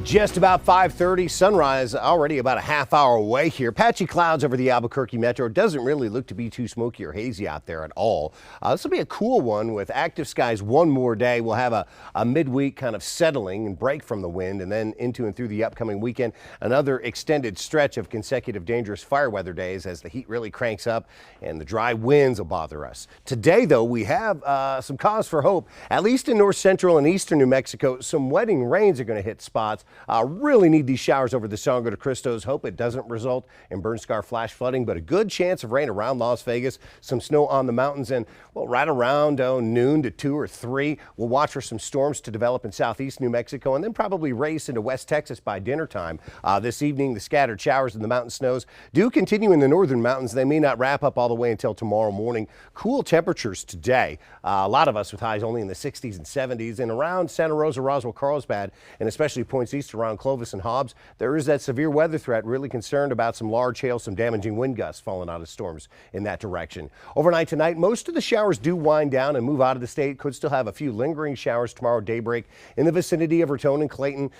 Just about 5:30, sunrise already about a half hour away here. Patchy clouds over the Albuquerque metro. It doesn't really look to be too smoky or hazy out there at all. This will be a cool one with active skies one more day. We'll have a midweek kind of settling and break from the wind, and then into and through the upcoming weekend, another extended stretch of consecutive dangerous fire weather days as the heat really cranks up and the dry winds will bother us. Today, though, we have some cause for hope. At least in north central and eastern New Mexico, some wetting rains are going to hit spots. Really need these showers over the Sangre de Cristos. Hope it doesn't result in burn scar flash flooding, but a good chance of rain around Las Vegas, some snow on the mountains, and well, right around noon to 2 or 3. We'll watch for some storms to develop in southeast New Mexico and then probably race into West Texas by dinner time. This evening, the scattered showers and the mountain snows do continue in the northern mountains. They may not wrap up all the way until tomorrow morning. Cool temperatures today. A lot of us with highs only in the 60s and 70s, and around Santa Rosa, Roswell, Carlsbad, and especially points east around Clovis and Hobbs, there is that severe weather threat. Really concerned about some large hail, some damaging wind gusts falling out of storms in that direction. Overnight tonight, most of the showers do wind down and move out of the state. Could still have a few lingering showers tomorrow daybreak in the vicinity of Raton and Clayton.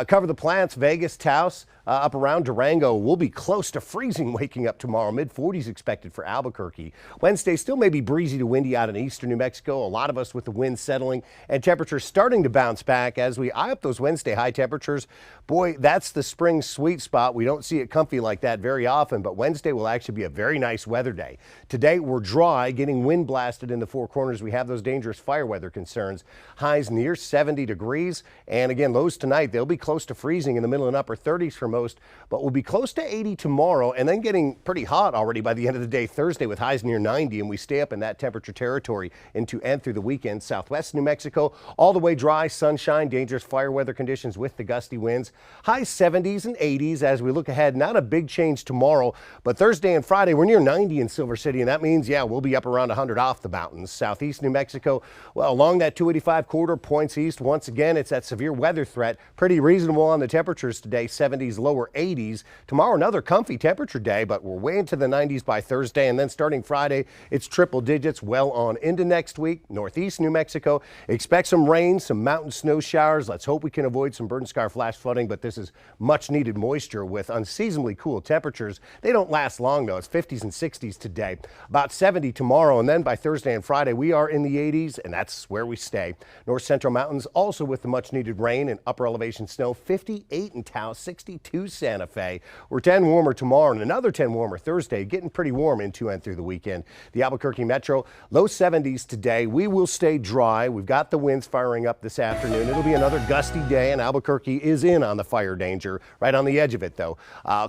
Cover the plants, Vegas, Taos, up around Durango. Will be close to freezing waking up tomorrow. Mid-40s expected for Albuquerque. Wednesday still may be breezy to windy out in eastern New Mexico. A lot of us with the wind settling and temperatures starting to bounce back as we eye up those Wednesday high temperatures. Boy, that's the spring sweet spot. We don't see it comfy like that very often, but Wednesday will actually be a very nice weather day. Today we're dry, getting wind blasted in the Four Corners. We have those dangerous fire weather concerns. Highs near 70 degrees. And again, lows tonight, they'll be close to freezing in the middle and upper 30s for most, but we'll be close to 80 tomorrow and then getting pretty hot already by the end of the day Thursday with highs near 90, and we stay up in that temperature territory into and through the weekend. Southwest New Mexico, all the way dry, sunshine, dangerous fire weather conditions with the gusty winds. High 70s and 80s as we look ahead. Not a big change tomorrow, but Thursday and Friday we're near 90 in Silver City, and that means, yeah, we'll be up around 100 off the mountains. Southeast New Mexico, well, along that 285 corridor points east. Once again, it's that severe weather threat. Pretty reasonable on the temperatures today, 70s, lower 80s. Tomorrow, another comfy temperature day, but we're way into the 90s by Thursday, and then starting Friday, it's triple digits well on into next week. Northeast New Mexico, expect some rain, some mountain snow showers. Let's hope we can avoid some burn scar flash flooding, but this is much needed moisture with unseasonably cool temperatures. They don't last long though. It's 50s and 60s today, about 70 tomorrow, and then by Thursday and Friday we are in the 80s, and that's where we stay. North Central Mountains also with the much needed rain and upper elevation snow. 58 in Taos, 62 Santa Fe. We're 10 warmer tomorrow and another 10 warmer Thursday, getting pretty warm into and through the weekend. The Albuquerque metro, low 70s today. We will stay dry. We've got the winds firing up this afternoon. It'll be another gusty day, and Albuquerque is in on the fire danger, right on the edge of it though.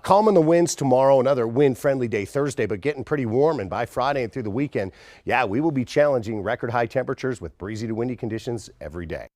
Calming the winds tomorrow, another wind friendly day Thursday, but getting pretty warm, and by Friday and through the weekend, yeah, we will be challenging record high temperatures with breezy to windy conditions every day.